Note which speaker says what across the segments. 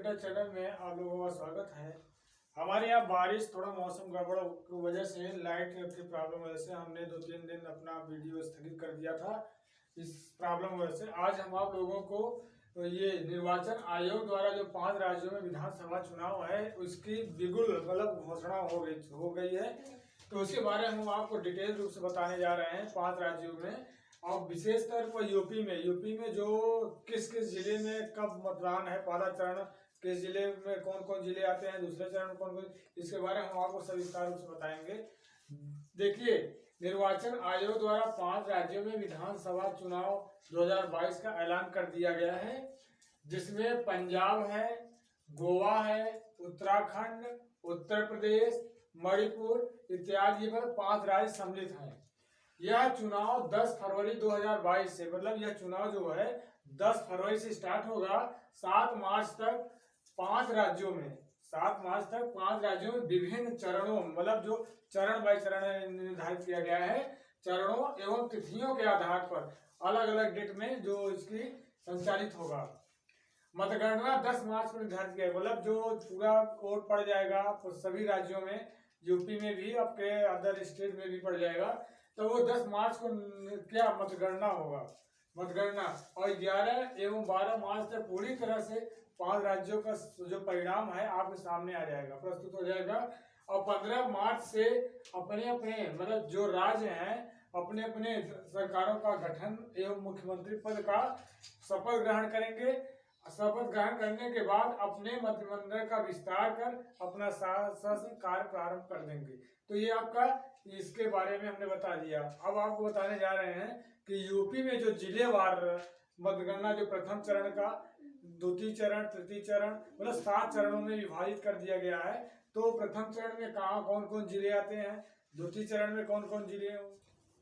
Speaker 1: अड्डा चैनल में आप लोगों का स्वागत है। हमारे यहाँ बारिश थोड़ा मौसम गड़बड़ की वजह से लाइट की प्रॉब्लम वजह से हमने 2-3 दिन अपना वीडियो स्थगित कर दिया था। इस प्रॉब्लम वजह से आज हम आप लोगों को ये निर्वाचन आयोग द्वारा जो 5 राज्यों में विधानसभा चुनाव है उसकी बिल्कुल मतलब घोषणा हो गई है, तो उसके बारे में हम आपको डिटेल रूप से बताने जा रहे हैं। 5 राज्यों में और विशेष तौर पर यूपी में जो किस किस जिले में कब मतदान है, पहला चरण किस जिले में कौन कौन जिले आते हैं, दूसरे चरण में कौन कौन, इसके बारे में हम आपको सविस्तार रूप से बताएंगे। देखिए, निर्वाचन आयोग द्वारा 5 राज्यों में विधानसभा चुनाव 2022 का ऐलान कर दिया गया है, जिसमें पंजाब है, गोवा है, उत्तराखंड, उत्तर प्रदेश, मणिपुर इत्यादि पर 5 राज्य सम्मिलित हैं। यह चुनाव 10 फरवरी 2022 से, मतलब यह चुनाव जो है 10 फरवरी से स्टार्ट होगा। 7 मार्च तक 5 राज्यों में विभिन्न चरणों, मतलब जो चरण बाय चरण निर्धारित किया गया है, चरणों एवं तिथियों के आधार पर अलग अलग डेट में जो इसकी संचालित होगा। मतगणना 10 मार्च को निर्धारित किया है, मतलब जो पूरा वोट पड़ जाएगा तो सभी राज्यों में, यूपी में भी, आपके अदर स्टेट में भी पड़ जाएगा, तो वो 10 मार्च को क्या मतगणना होगा। और 11 एवं 12 मार्च तक पूरी तरह से 5 राज्यों का जो परिणाम है आपके सामने आ जाएगा, प्रस्तुत हो जाएगा। और 15 मार्च से अपने अपने मतलब जो राज्य हैं अपने अपने सरकारों का गठन एवं मुख्यमंत्री पद का शपथ ग्रहण करेंगे। शपथ ग्रहण करने के बाद अपने मंत्रिमंडल का विस्तार कर अपना शासन कार्य प्रारंभ कर देंगे। तो ये आपका इसके बारे में हमने बता दिया। अब आपको बताने जा रहे हैं कि यूपी में जो जिलेवार मतगणना जो प्रथम चरण का, द्वितीय चरण, तृतीय चरण, मतलब 7 चरणों में विभाजित कर दिया गया है। तो प्रथम चरण में कहाँ कौन कौन जिले आते हैं, द्वितीय चरण में कौन कौन जिले,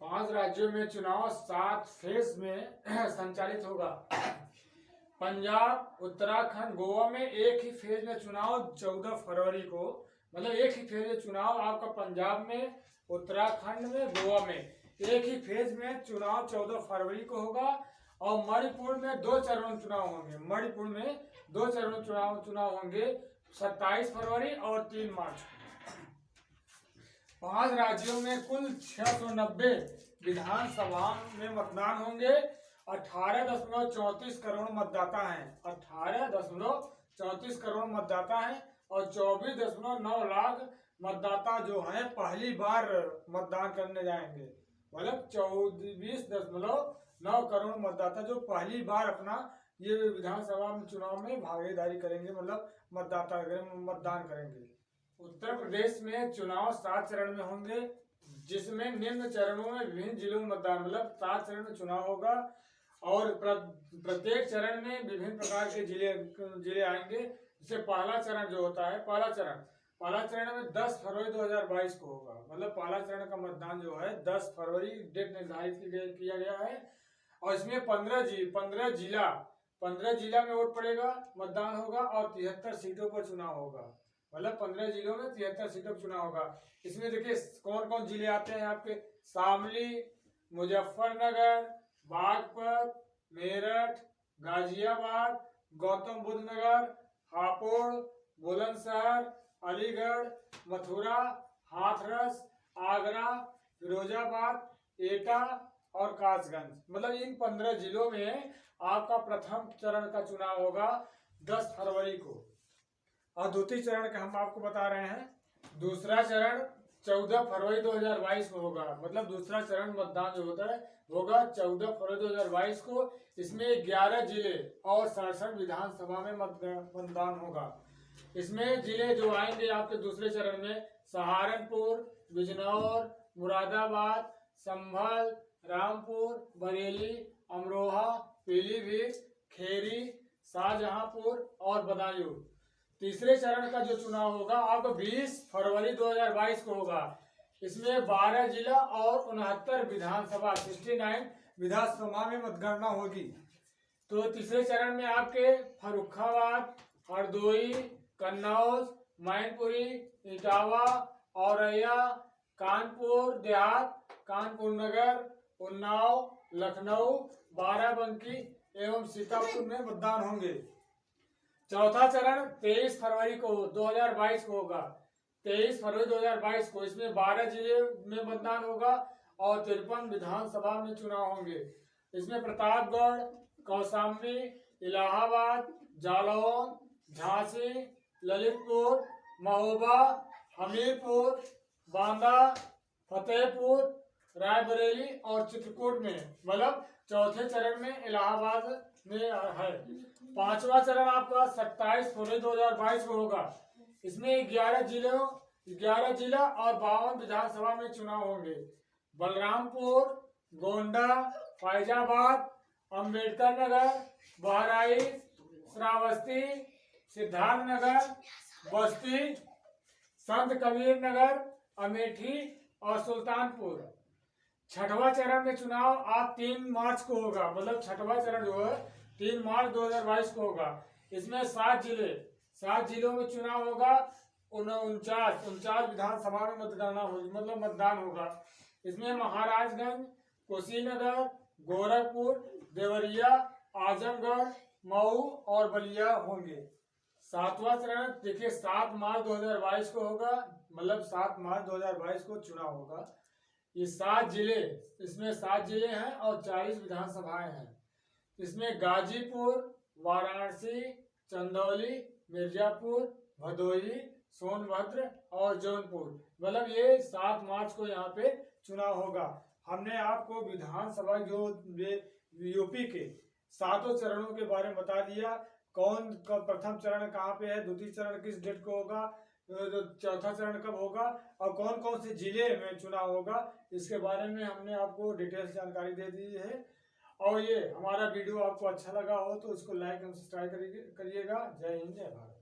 Speaker 1: 5 राज्यों में चुनाव 7 फेज में संचालित होगा। पंजाब, उत्तराखंड, गोवा में एक ही फेज में चुनाव 14 फरवरी को, मतलब एक ही फेज में चुनाव आपका पंजाब में, उत्तराखंड में, गोवा में एक ही फेज में चुनाव 14 फरवरी को होगा। और मणिपुर में 2 चरण चुनाव होंगे। 27 फरवरी और 3 मार्च को। 5 राज्यों में कुल 690 विधानसभा में मतदान होंगे। 18.34 करोड़ मतदाता हैं। 18.34 करोड़ मतदाता हैं और 24.9 लाख मतदाता जो हैं पहली बार मतदान करने जाएंगे। मतलब 24.9 करोड़ मतदाता जो पहली बार अपना ये विधानसभा चुनाव में भागीदारी करेंगे, मतलब मतदान करेंगे। उत्तर प्रदेश में चुनाव 7 चरण में होंगे, जिसमें निम्न चरणों में विभिन्न जिलों में मतदान, मतलब 7 चरण में चुनाव होगा और प्रत्येक चरण में विभिन्न प्रकार के जिले आएंगे। जैसे पहला चरण जो होता है, पहला चरण में 10 फरवरी 2022 को होगा। मतलब पहला चरण का मतदान जो है 10 फरवरी डेट निर्धारित किया गया है। और इसमें 15 जिला में वोट पड़ेगा, मतदान होगा और 73 सीटों पर चुनाव होगा। मतलब 15 जिलों में 73 सीटों पर चुनाव होगा। इसमें देखिए कौन कौन जिले आते हैं आपके, शामली, मुजफ्फरनगर, बागपत, मेरठ, गाजियाबाद, गौतम बुद्ध नगर, हापुड़, बुलंदशहर, अलीगढ़, मथुरा, हाथरस, आगरा, फिरोजाबाद, एटा और कासगंज। मतलब इन 15 जिलों में आपका प्रथम चरण का चुनाव होगा 10 फरवरी को। और द्वितीय चरण का हम आपको बता रहे हैं, दूसरा चरण 14 फरवरी 2022 को होगा। मतलब दूसरा चरण मतदान जो होता है होगा 14 फरवरी 2022 को। इसमें 11 जिले और 67 विधानसभा में मतदान होगा। इसमें जिले जो आएंगे आपके दूसरे चरण में, सहारनपुर, बिजनौर, मुरादाबाद, संभल, रामपुर, बरेली, अमरोहा, पीलीभीत, खेरी, शाहजहांपुर और बदायूं। तीसरे चरण का जो चुनाव होगा आपको 20 फरवरी 2022 को होगा। इसमें 12 जिला और 69 विधानसभा 69 विधानसभा में मतगणना होगी। तो तीसरे चरण में आपके फर्रुखाबाद, हरदोई, कन्नौज, मैनपुरी, इटावा, औरैया, कानपुर देहात, कानपुर नगर, उन्नाव, लखनऊ, बाराबंकी एवं सीतापुर में मतदान होंगे। चौथा चरण 23 फरवरी को 2022 को होगा, 23 फरवरी 2022 को। इसमें 12 जिले में मतदान होगा और 53 विधानसभा में चुनाव होंगे। इसमें प्रतापगढ़, कौशाम्बी, इलाहाबाद, जालौन, झांसी, ललितपुर, महोबा, हमीरपुर, बांदा, फतेहपुर, रायबरेली और चित्रकूट में, मतलब चौथे चरण में इलाहाबाद में है। पांचवा चरण आपका 27 फरवरी 2022 को होगा। इसमें 11 जिला और 52 विधानसभा में चुनाव होंगे। बलरामपुर, गोंडा, फैजाबाद, अंबेडकर नगर, बहराइच, श्रावस्ती, सिद्धार्थनगर, बस्ती, संत कबीर नगर, अमेठी और सुल्तानपुर। छठवां चरण में चुनाव आप 3 मार्च को होगा, मतलब छठवां चरण जो है 3 मार्च 2022 को होगा। इसमें 7 जिलों में चुनाव होगा। 49 विधानसभा में मतदान होगा। इसमें महाराजगंज, कुशीनगर, गोरखपुर, देवरिया, आजमगढ़, मऊ और बलिया होंगे। 7वां चरण देखिए 7 मार्च 2022 को होगा, मतलब 7 मार्च 2022 को चुनाव होगा। ये 7 जिले, इसमें 7 जिले हैं और 40 विधानसभाएं हैं। इसमें गाजीपुर, वाराणसी, चंदौली, मिर्जापुर, भदोही, सोनभद्र और जौनपुर, मतलब ये 7 मार्च को यहाँ पे चुनाव होगा। हमने आपको विधानसभा जो यूपी के 7 चरणों के बारे में बता दिया। कौन प्रथम चरण कहाँ पे है, द्वितीय चरण किस डेट को होगा, चौथा चरण कब होगा और कौन कौन से जिले में चुनाव होगा, इसके बारे में हमने आपको डिटेल्स जानकारी दे दी है। और ये हमारा वीडियो आपको अच्छा लगा हो तो उसको लाइक एंड सब्सक्राइब करिएगा। जय हिंद, जय भारत।